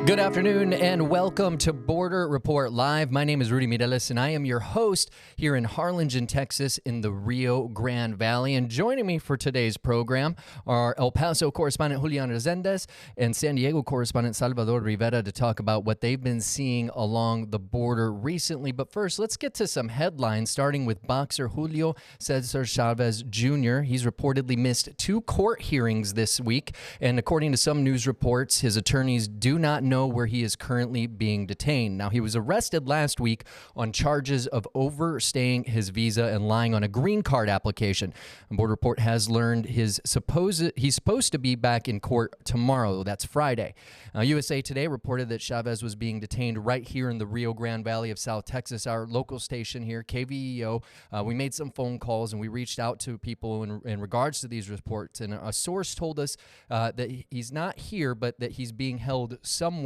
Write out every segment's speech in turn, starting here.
Good afternoon and welcome to Border Report Live. My name is Rudy Mireles and I am your host here in Harlingen, Texas in the Rio Grande Valley. And joining me for today's program are El Paso correspondent Julian Resendes and San Diego correspondent Salvador Rivera to talk about what they've been seeing along the border recently. But first, let's get to some headlines, starting with boxer Julio Cesar Chavez Jr. He's reportedly missed 2 court hearings this week. And according to some news reports, his attorneys do not know where he is currently being detained. Now, he was arrested last week on charges of overstaying his visa and lying on a green card application. And Border Report has learned he's supposed to be back in court tomorrow. That's Friday. USA Today reported that Chavez was being detained right here in the Rio Grande Valley of South Texas, our local station here, KVEO. We made some phone calls and we reached out to people in regards to these reports. And a source told us that he's not here, but that he's being held somewhere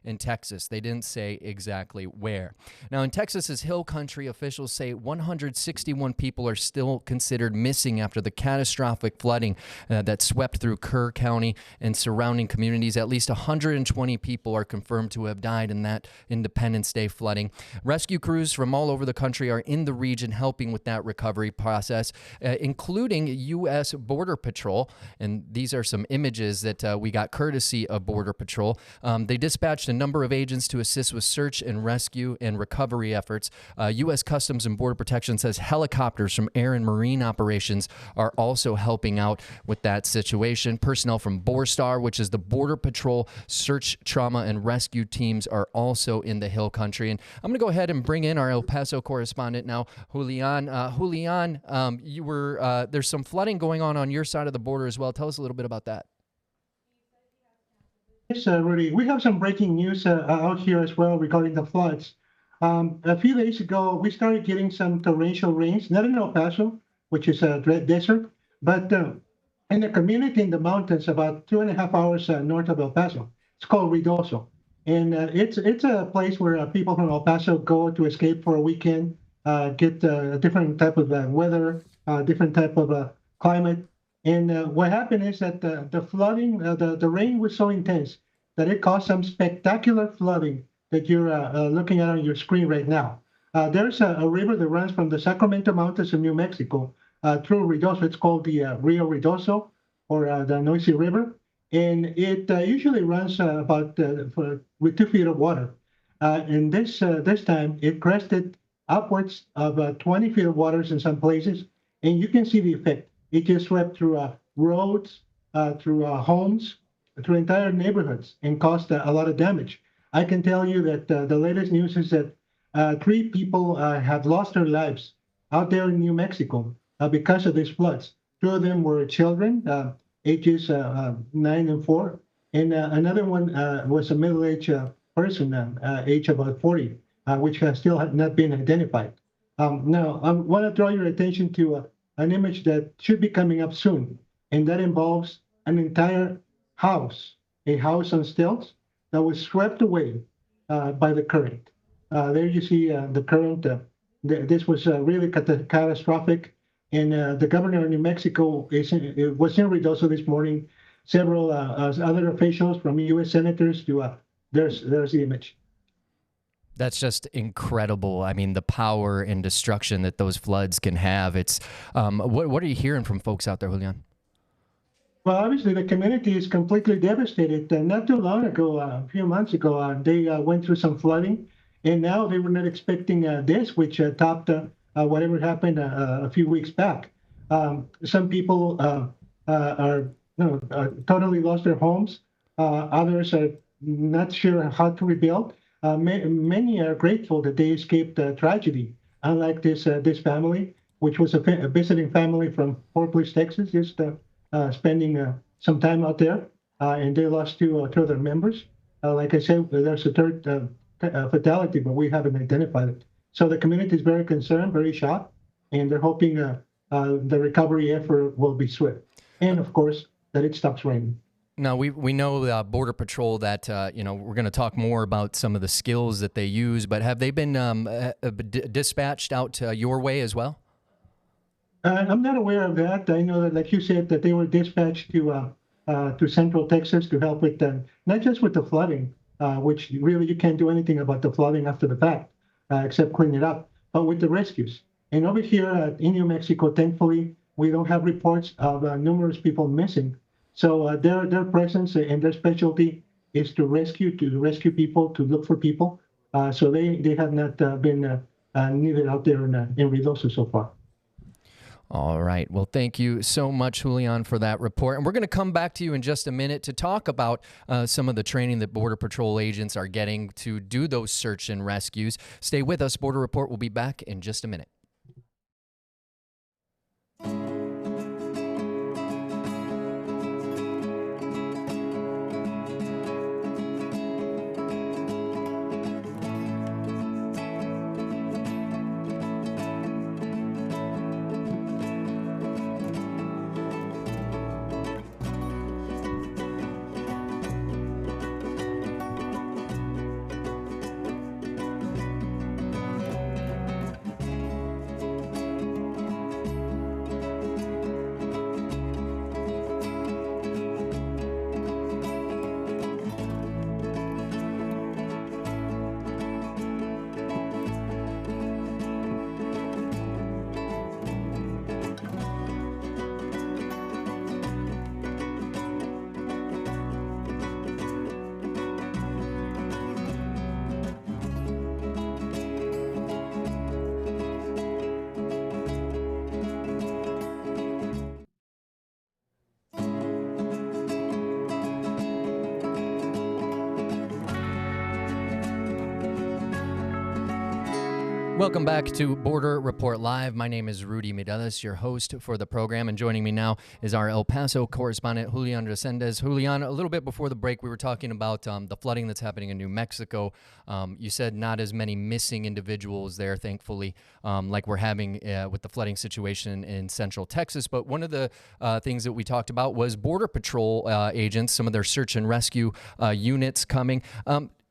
in Texas. They didn't say exactly where. Now, in Texas's Hill Country, officials say 161 people are still considered missing after the catastrophic flooding that swept through Kerr County and surrounding communities. At least 120 people are confirmed to have died in that Independence Day flooding. Rescue crews from all over the country are in the region helping with that recovery process, including U.S. Border Patrol. And these are some images that we got courtesy of Border Patrol. They dispatched a number of agents to assist with search and rescue and recovery efforts. U.S. Customs and Border Protection says helicopters from air and marine operations are also helping out with that situation. Personnel from BORSTAR, which is the Border Patrol search, trauma, and rescue teams, are also in the Hill Country. And I'm going to go ahead and bring in our El Paso correspondent now, Julian. Julian, there's some flooding going on your side of the border as well. Tell us a little bit about that. Yes, Rudy. We have some breaking news out here as well regarding the floods. A few days ago, we started getting some torrential rains, not in El Paso, which is a desert, but in a community in the mountains about 2.5 hours north of El Paso. It's called Ruidoso. And it's a place where people from El Paso go to escape for a weekend, get a different type of weather, different type of climate. And what happened is that the flooding, the rain was so intense that it caused some spectacular flooding that you're looking at on your screen right now. There's a river that runs from the Sacramento Mountains of New Mexico through Ruidoso. It's called the Rio Ruidoso, or the Noisy River. And it usually runs with 2 feet of water. And this time, it crested upwards of 20 feet of waters in some places. And you can see the effect. It just swept through roads, through homes, through entire neighborhoods, and caused a lot of damage. I can tell you that the latest news is that 3 people have lost their lives out there in New Mexico because of these floods. 2 of them were children, ages 9 and 4, and another one was a middle-aged person, age about 40, which has still not been identified. Now, I want to draw your attention to an image that should be coming up soon, and that involves an entire house, a house on stilts that was swept away by the current. There you see the current. This was really catastrophic, and the governor of New Mexico was in Ruidoso this morning. Several other officials from U.S. senators there's the image. That's just incredible. I mean, the power and destruction that those floods can have. It's what are you hearing from folks out there, Julian? Well, obviously, the community is completely devastated. Not too long ago, a few months ago, they went through some flooding, and now they were not expecting this, which topped whatever happened a few weeks back. Some people are totally lost their homes. Others are not sure how to rebuild. Many are grateful that they escaped tragedy, unlike this family, which was a visiting family from Fort Bliss, Texas, just spending some time out there, and they lost 2 other members. Like I said, there's a 3rd fatality, but we haven't identified it. So the community is very concerned, very shocked, and they're hoping the recovery effort will be swift. And of course, that it stops raining. Now, we know Border Patrol that, we're going to talk more about some of the skills that they use, but have they been dispatched out your way as well? I'm not aware of that. I know that, like you said, that they were dispatched to Central Texas to help with not just with the flooding, which really you can't do anything about the flooding after the fact, except clean it up, but with the rescues. And over here in New Mexico, thankfully, we don't have reports of numerous people missing. So their presence and their specialty is to rescue people, to look for people. So they have not been needed out there in Ruidoso so far. All right. Well, thank you so much, Julian, for that report. And we're going to come back to you in just a minute to talk about some of the training that Border Patrol agents are getting to do those search and rescues. Stay with us. Border Report will be back in just a minute. Welcome back to Border Report Live. My name is Rudy Mireles, your host for the program, and joining me now is our El Paso correspondent, Julian Resendez. Julian, a little bit before the break, we were talking about the flooding that's happening in New Mexico. You said not as many missing individuals there, thankfully, like we're having with the flooding situation in Central Texas. But one of the things that we talked about was Border Patrol agents, some of their search and rescue units coming.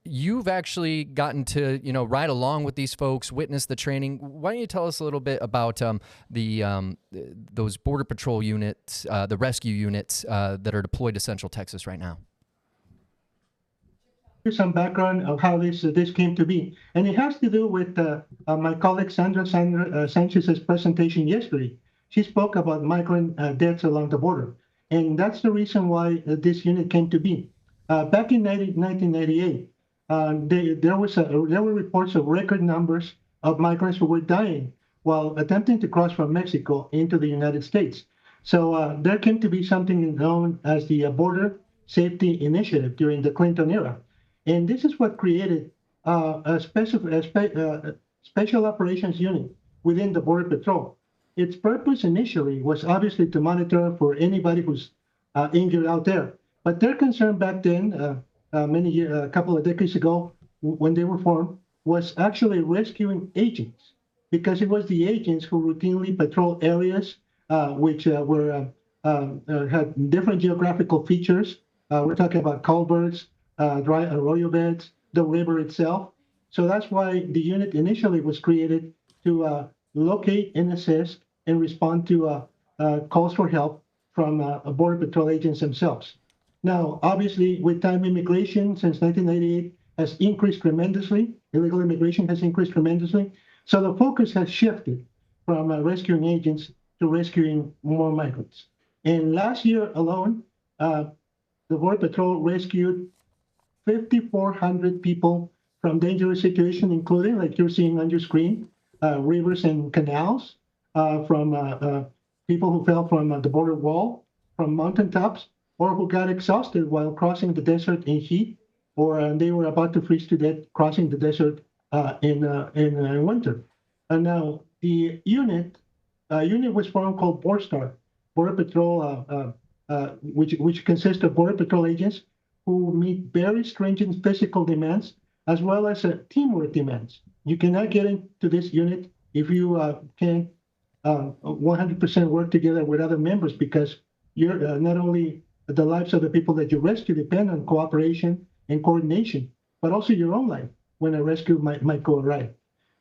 You've actually gotten to, ride along with these folks, witness the training. Why don't you tell us a little bit about those Border Patrol units, the rescue units that are deployed to Central Texas right now? Here's some background of how this came to be, and it has to do with my colleague Sandra Sanchez's presentation yesterday. She spoke about migrant deaths along the border, and that's the reason why this unit came to be. Back in 1998. There were reports of record numbers of migrants who were dying while attempting to cross from Mexico into the United States. So there came to be something known as the Border Safety Initiative during the Clinton era. And this is what created a special operations unit within the Border Patrol. Its purpose initially was obviously to monitor for anybody who's injured out there. But their concern back then, a couple of decades ago, when they were formed, was actually rescuing agents, because it was the agents who routinely patrol areas which had different geographical features. We're talking about culverts, dry arroyo beds, the river itself. So that's why the unit initially was created to locate and assist and respond to calls for help from Border Patrol agents themselves. Now, obviously, with time, immigration since 1998 has increased tremendously. Illegal immigration has increased tremendously. So the focus has shifted from rescuing agents to rescuing more migrants. And last year alone, the Border Patrol rescued 5,400 people from dangerous situations, including, like you're seeing on your screen, rivers and canals, from people who fell from the border wall, from mountaintops, or who got exhausted while crossing the desert in heat, or they were about to freeze to death crossing the desert in winter. And now the unit was formed called BORSTAR, Border Patrol, which consists of Border Patrol agents who meet very stringent physical demands as well as teamwork demands. You cannot get into this unit if you can't 100% work together with other members, because you're not only the lives of the people that you rescue depend on cooperation and coordination, but also your own life when a rescue might go awry.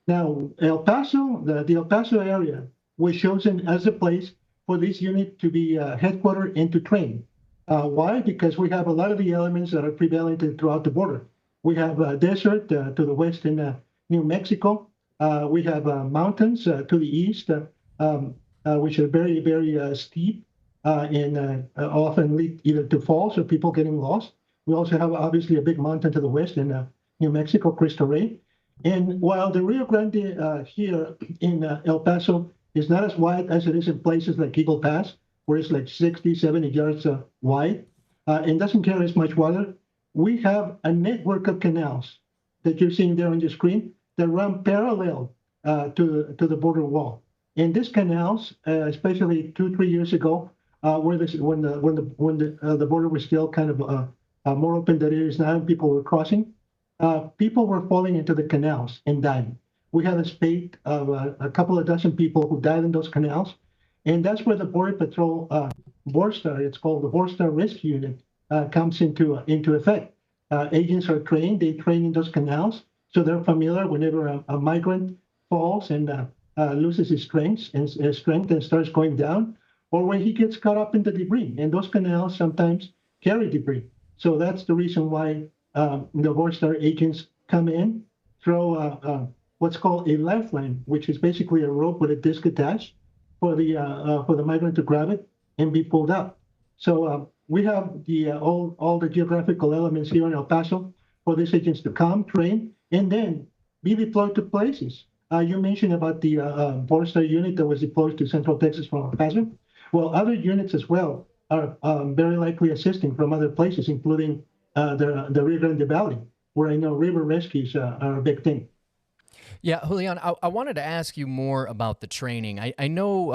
Now, El Paso, the El Paso area was chosen as a place for this unit to be headquartered and to train. Why? Because we have a lot of the elements that are prevalent throughout the border. We have a desert to the west in New Mexico. We have mountains to the east, which are very, very steep and often lead either to falls or people getting lost. We also have obviously a big mountain to the west in New Mexico, Cristo Rey. And while the Rio Grande here in El Paso is not as wide as it is in places like Eagle Pass, where it's like 60, 70 yards wide, and doesn't carry as much water, we have a network of canals that you're seeing there on the screen that run parallel to the border wall. And these canals, especially 2, 3 years ago, when the border was still kind of more open than it is now, and people were crossing, people were falling into the canals and dying. We had a spate of a couple of dozen people who died in those canals, and that's where the Border Patrol BORSTAR, it's called the BORSTAR Rescue Unit, comes into effect. Agents are trained; they train in those canals, so they're familiar whenever a migrant falls and loses his strength and starts going down, or when he gets caught up in the debris. And those canals sometimes carry debris. So that's the reason why the BORSTAR agents come in, throw what's called a lifeline, which is basically a rope with a disc attached for the migrant to grab it and be pulled up. So we have all the geographical elements here in El Paso for these agents to come, train, and then be deployed to places. You mentioned about the BORSTAR unit that was deployed to Central Texas from El Paso. Well, other units as well are very likely assisting from other places, including the Rio Grande Valley, where I know river rescues are a big thing. Yeah, Julian, I wanted to ask you more about the training. I know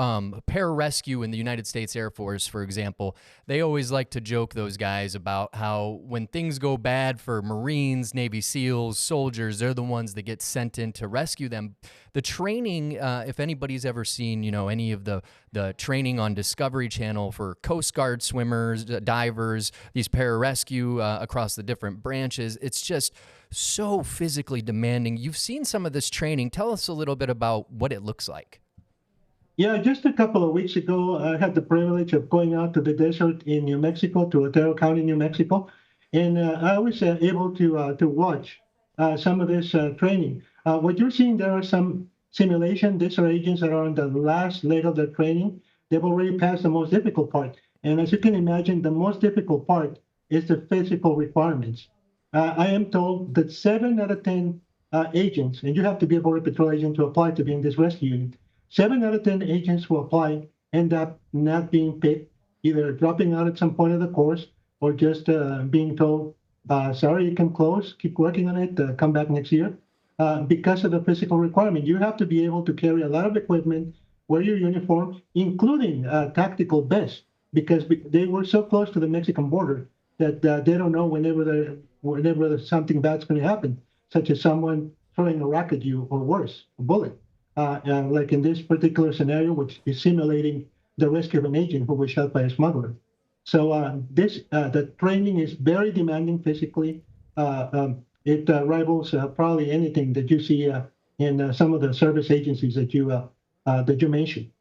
pararescue in the United States Air Force, for example, they always like to joke, those guys, about how when things go bad for Marines, Navy SEALs, soldiers, they're the ones that get sent in to rescue them. The training, if anybody's ever seen, any of the training on Discovery Channel for Coast Guard swimmers, divers, these pararescue across the different branches, it's just so physically demanding. You've seen some of this training. Tell us a little bit about what it looks like. Yeah, just a couple of weeks ago, I had the privilege of going out to the desert in New Mexico, to Otero County, New Mexico, and I was able to watch some of this training. What you're seeing there are some simulation. These are agents that are on the last leg of their training. They've already passed the most difficult part. And as you can imagine, the most difficult part is the physical requirements. I am told that 7 out of 10 agents, and you have to be a Border Patrol agent to apply to be in this rescue unit, 7 out of 10 agents who apply end up not being picked, either dropping out at some point of the course or just being told, sorry, you can close, keep working on it, come back next year. Because of the physical requirement, you have to be able to carry a lot of equipment, wear your uniform, including tactical vests, because they were so close to the Mexican border that they don't know whenever something bad's going to happen, such as someone throwing a rock at you or worse, a bullet. Like in this particular scenario, which is simulating the rescue of an agent who was shot by a smuggler. So the training is very demanding physically. It rivals probably anything that you see in some of the service agencies that you mentioned.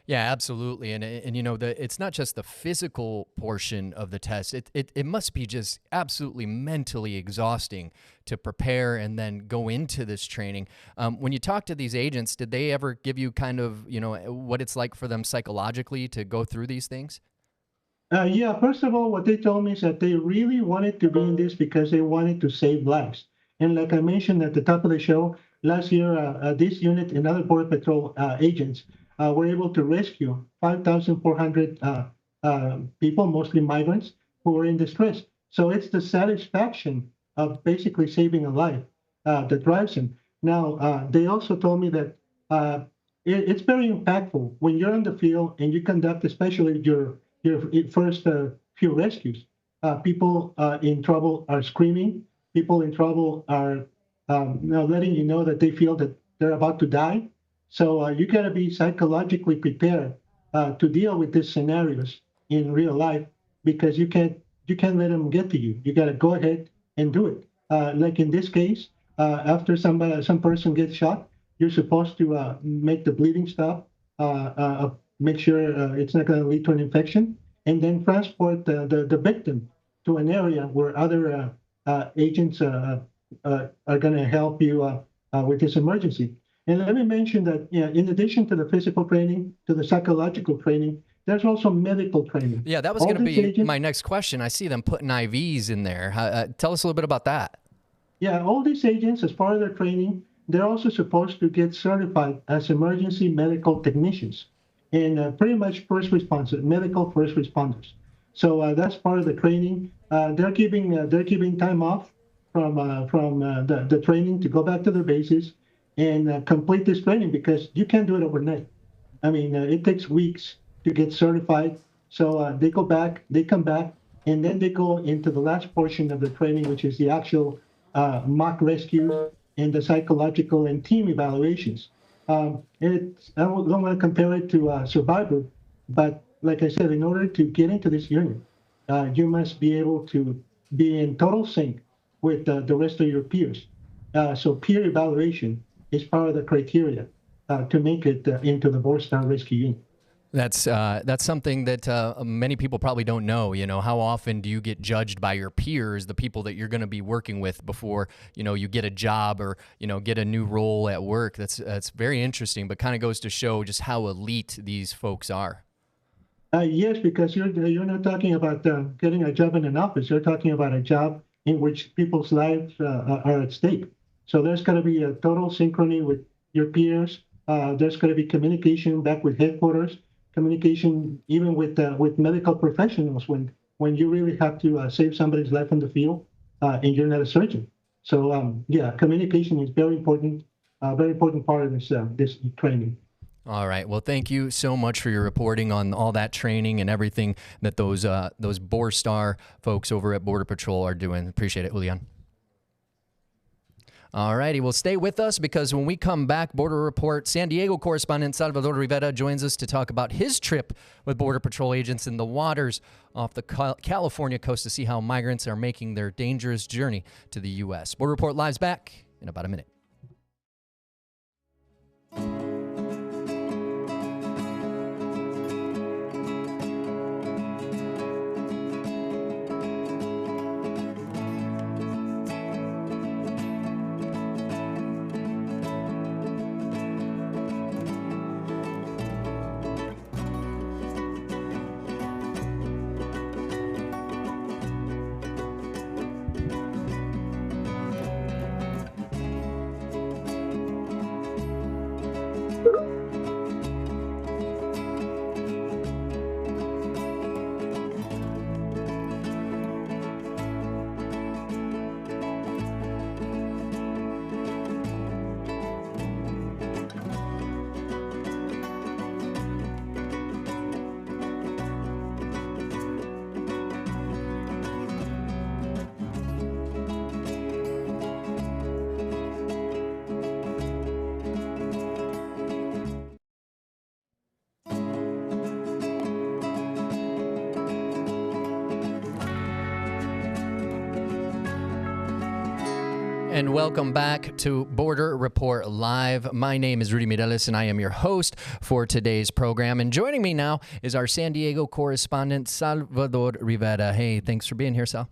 Yeah, absolutely. And it's not just the physical portion of the test. It must be just absolutely mentally exhausting to prepare and then go into this training. When you talk to these agents, did they ever give you kind of, what it's like for them psychologically to go through these things? Yeah, first of all, what they told me is that they really wanted to be in this because they wanted to save lives. And like I mentioned at the top of the show, last year, this unit and other Border Patrol agents were able to rescue 5,400 people, mostly migrants, who were in distress. So it's the satisfaction of basically saving a life that drives them. Now, they also told me that it's very impactful when you're in the field and you conduct, especially your first few rescues. People in trouble are screaming. People in trouble are letting you know that they feel that they're about to die. So you got to be psychologically prepared to deal with these scenarios in real life because you can't let them get to you. You got to go ahead and do it. Like in this case, after some person gets shot, you're supposed to make the bleeding stop, make sure it's not going to lead to an infection, and then transport the victim to an area where other agents are going to help you with this emergency. And let me mention that in addition to the physical training, to the psychological training, there's also medical training. Yeah, that was going to be my next question. I see them putting IVs in there. Tell us a little bit about that. Yeah, all these agents, as part of their training, they're also supposed to get certified as emergency medical technicians and pretty much first responders, medical first responders. So that's part of the training. They're giving time off from the training to go back to their bases and complete this training because you can't do it overnight. I mean, it takes weeks to get certified. So they go back, they come back, and then they go into the last portion of the training, which is the actual mock rescue and the psychological and team evaluations. I don't want to compare it to Survivor, but like I said, in order to get into this unit, you must be able to be in total sync with the rest of your peers. So peer evaluation is part of the criteria to make it into the BORSTAR rescue unit. That's something that many people probably don't know. You know, how often do you get judged by your peers, the people that you're going to be working with before, you know, you get a job or, you know, get a new role at work? That's very interesting, but kind of goes to show just how elite these folks are. Yes, because you're not talking about getting a job in an office. You're talking about a job in which people's lives are at stake. So there's got to be a total synchrony with your peers. There's got to be communication back with headquarters. Communication even with medical professionals when you really have to save somebody's life in the field and you're not a surgeon. So yeah, communication is very important part of this training. All right. Well, thank you so much for your reporting on all that training and everything that those BORSTAR folks over at Border Patrol are doing. Appreciate it, Julian. All righty, well, stay with us because when we come back, Border Report San Diego correspondent Salvador Rivera joins us to talk about his trip with Border Patrol agents in the waters off the California coast to see how migrants are making their dangerous journey to the U.S. Border Report Live's back in about a minute. And welcome back to Border Report Live. My name is Rudy Mireles, and I am your host for today's program. And joining me now is our San Diego correspondent, Salvador Rivera. Hey, thanks for being here, Sal.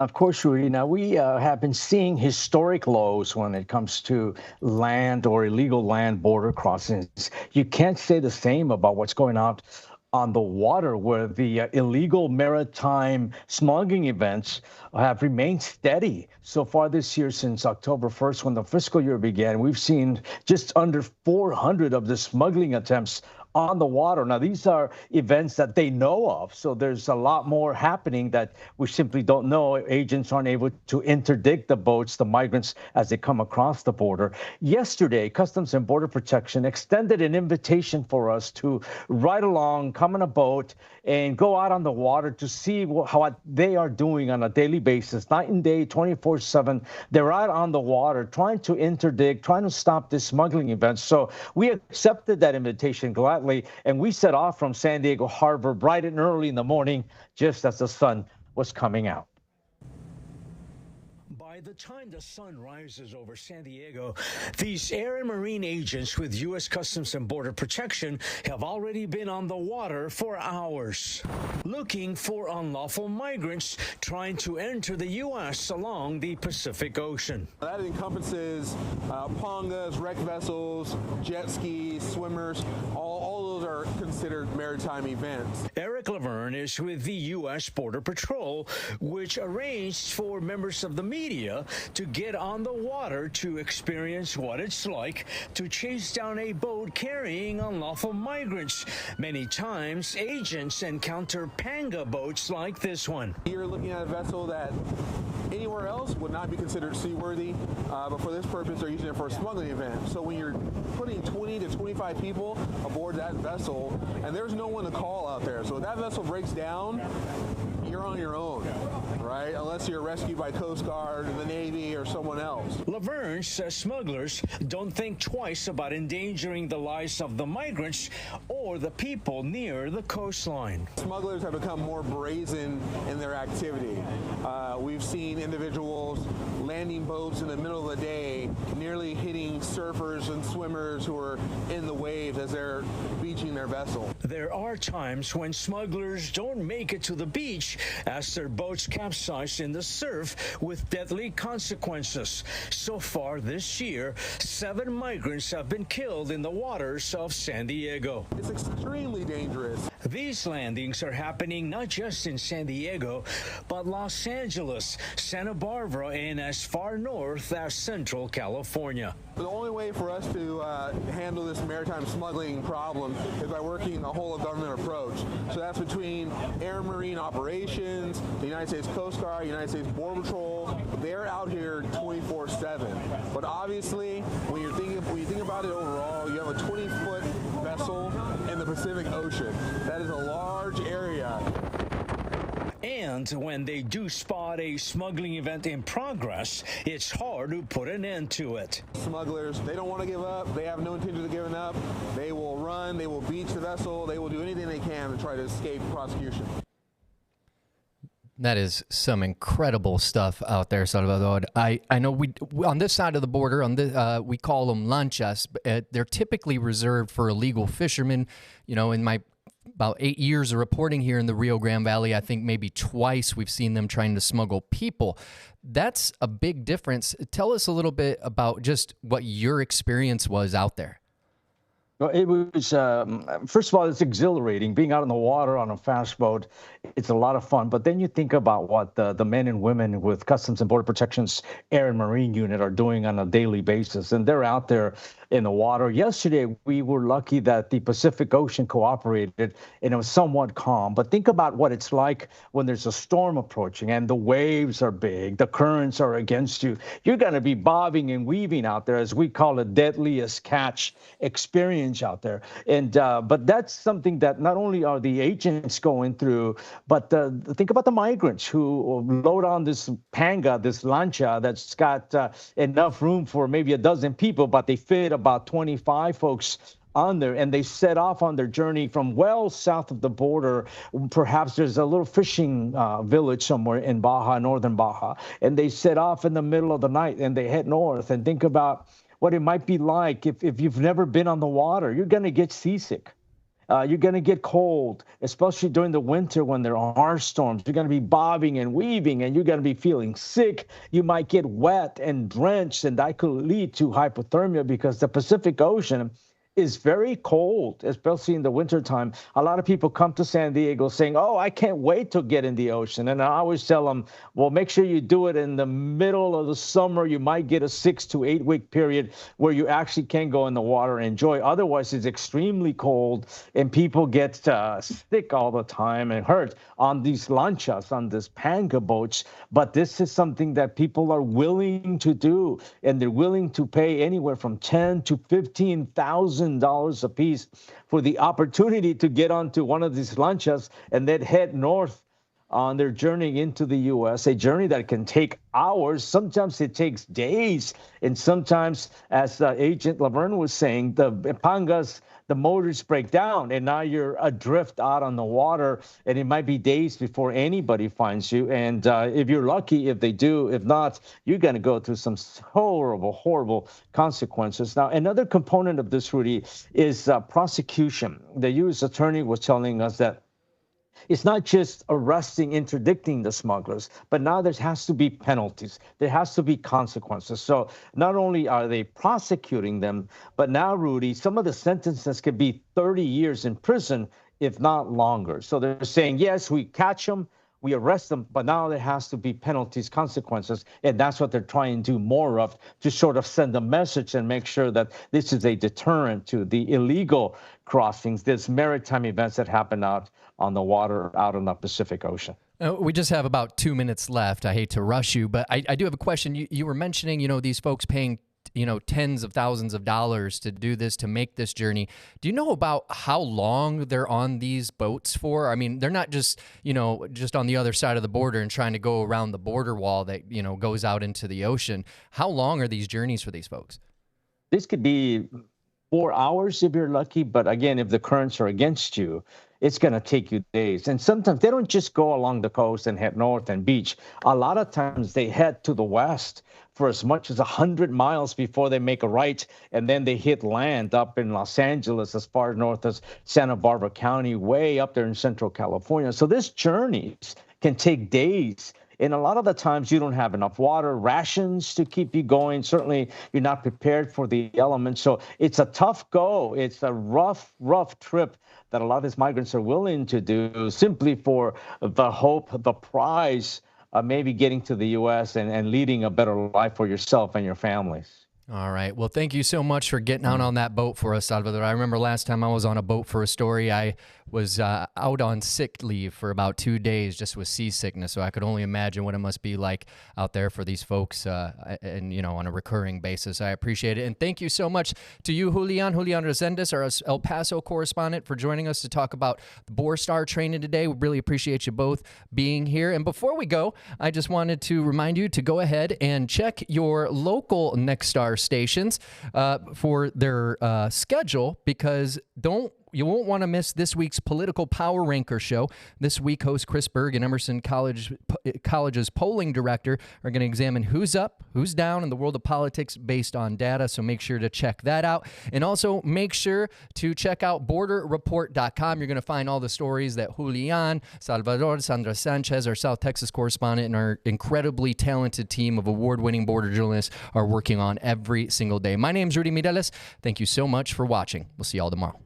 Of course, Rudy. Now, we have been seeing historic lows when it comes to land or illegal land border crossings. You can't say the same about what's going on the water, where the illegal maritime smuggling events have remained steady so far this year. Since October 1st, when the fiscal year began, we've seen just under 400 of the smuggling attempts on the water. Now, these are events that they know of, so there's a lot more happening that we simply don't know. Agents aren't able to interdict the boats, the migrants, as they come across the border. Yesterday, Customs and Border Protection extended an invitation for us to ride along, come in a boat, and go out on the water to see how they are doing on a daily basis, night and day, 24/7. They're out on the water trying to interdict, trying to stop this smuggling event. So we accepted that invitation gladly, and we set off from San Diego Harbor bright and early in the morning, just as the sun was coming out. By the time the sun rises over San Diego, these air and marine agents with U.S. Customs and Border Protection have already been on the water for hours, looking for unlawful migrants trying to enter the U.S. along the Pacific Ocean. That encompasses pangas, wrecked vessels, jet skis, swimmers, all those are considered maritime events. Eric Laverne is with the U.S. Border Patrol, which arranged for members of the media to get on the water to experience what it's like to chase down a boat carrying unlawful migrants. Many times, agents encounter panga boats like this one. You're looking at a vessel that anywhere else would not be considered seaworthy, but for this purpose, they're using it for a smuggling event. So when you're putting 20 to 25 people aboard that vessel, and there's no one to call out there, so if that vessel breaks down, you're on your own, right? Unless you're rescued by Coast Guard, the Navy, or someone else. Laverne says smugglers don't think twice about endangering the lives of the migrants or the people near the coastline. Smugglers have become more brazen in their activity. We've seen individuals landing boats in the middle of the day, nearly hitting surfers and swimmers who are in the waves as they're beaching their vessel. There are times when smugglers don't make it to the beach as their boats capsize in the surf with deadly consequences. So far this year, 7 migrants have been killed in the waters of San Diego. It's extremely dangerous. These landings are happening not just in San Diego, but Los Angeles, Santa Barbara, and as far north as Central California. The only way for us to handle this maritime smuggling problem is by working a whole of government approach. So that's between air and marine operations, the United States Coast Guard, United States Border Patrol. They're out here 24/7. But obviously, when you think about it overall, you have a 20-foot vessel in the Pacific Ocean. That is a large area. And when they do spot a smuggling event in progress, it's hard to put an end to it. Smugglers, they don't want to give up. They have no intention of giving up. They will run. They will beach the vessel. They will do anything they can to try to escape prosecution. That is some incredible stuff out there, Salvador. I know we on this side of the border, we call them lanchas. But, they're typically reserved for illegal fishermen. You know, in my about 8 years of reporting here in the Rio Grande Valley, I think maybe twice we've seen them trying to smuggle people. That's a big difference. Tell us a little bit about just what your experience was out there. Well, it was, first of all, it's exhilarating. Being out on the water on a fast boat, it's a lot of fun. But then you think about what the men and women with Customs and Border Protection's Air and Marine Unit are doing on a daily basis. And they're out there in the water. Yesterday, we were lucky that the Pacific Ocean cooperated and it was somewhat calm. But think about what it's like when there's a storm approaching and the waves are big, the currents are against you. You're going to be bobbing and weaving out there, as we call it, deadliest catch experience out there. And but that's something that not only are the agents going through, but think about the migrants who load on this panga, this lancha that's got enough room for maybe a dozen people, but they fit about 25 folks on there, and they set off on their journey from well south of the border. Perhaps there's a little fishing village somewhere in Baja, northern Baja, and they set off in the middle of the night and they head north. And think about what it might be like if you've never been on the water. You're going to get seasick. You're going to get cold, especially during the winter when there are storms. You're going to be bobbing and weaving, and you're going to be feeling sick. You might get wet and drenched, and that could lead to hypothermia because the Pacific Ocean is very cold, especially in the wintertime. A lot of people come to San Diego saying, oh, I can't wait to get in the ocean. And I always tell them, well, make sure you do it in the middle of the summer. You might get a 6 to 8 week period where you actually can go in the water and enjoy. Otherwise, it's extremely cold and people get sick all the time and hurt on these lanchas, on these panga boats. But this is something that people are willing to do, and they're willing to pay anywhere from $10,000 to $15,000 a piece for the opportunity to get onto one of these lanchas and then head north on their journey into the U.S., a journey that can take hours. Sometimes it takes days. And sometimes, as Agent Laverne was saying, the pangas, the motors break down, and now you're adrift out on the water, and it might be days before anybody finds you. And if you're lucky, if they do, if not, you're going to go through some horrible, horrible consequences. Now, another component of this, Rudy, is prosecution. The U.S. attorney was telling us that it's not just arresting, interdicting the smugglers, but now there has to be penalties. There has to be consequences. So not only are they prosecuting them, but now, Rudy, some of the sentences could be 30 years in prison, if not longer. So they're saying, yes, we catch them, we arrest them, but now there has to be penalties, consequences, and that's what they're trying to do more of, to sort of send a message and make sure that this is a deterrent to the illegal crossings, these maritime events that happen out on the water, out in the Pacific Ocean. We just have about 2 minutes left. I hate to rush you, but I do have a question. You were mentioning, these folks paying tens of thousands of dollars to do this, to make this journey. Do you know about how long they're on these boats for? I mean, they're not just, just on the other side of the border and trying to go around the border wall that, goes out into the ocean. How long are these journeys for these folks? This could be 4 hours if you're lucky. But again, if the currents are against you, it's going to take you days. And sometimes they don't just go along the coast and head north and beach. A lot of times they head to the west for as much as 100 miles before they make a right. And then they hit land up in Los Angeles, as far north as Santa Barbara County, way up there in Central California. So this journeys can take days. And a lot of the times you don't have enough water, rations to keep you going. Certainly you're not prepared for the elements. So it's a tough go. It's a rough, rough trip that a lot of these migrants are willing to do simply for the hope, the prize of maybe getting to the U.S. and leading a better life for yourself and your families. All right. Well, thank you so much for getting out on that boat for us, Salvador. I remember last time I was on a boat for a story, I was out on sick leave for about 2 days just with seasickness. So I could only imagine what it must be like out there for these folks and, on a recurring basis. I appreciate it. And thank you so much to you, Julian Resendiz, our El Paso correspondent, for joining us to talk about the BoreStar training today. We really appreciate you both being here. And before we go, I just wanted to remind you to go ahead and check your local Nexstar stations for their schedule, because you won't want to miss this week's Political Power Ranker show. This week, host Chris Berg and Emerson College's polling director are going to examine who's up, who's down in the world of politics based on data, so make sure to check that out. And also make sure to check out borderreport.com. You're going to find all the stories that Julian, Salvador, Sandra Sanchez, our South Texas correspondent, and our incredibly talented team of award-winning border journalists are working on every single day. My name's Rudy Mireles. Thank you so much for watching. We'll see you all tomorrow.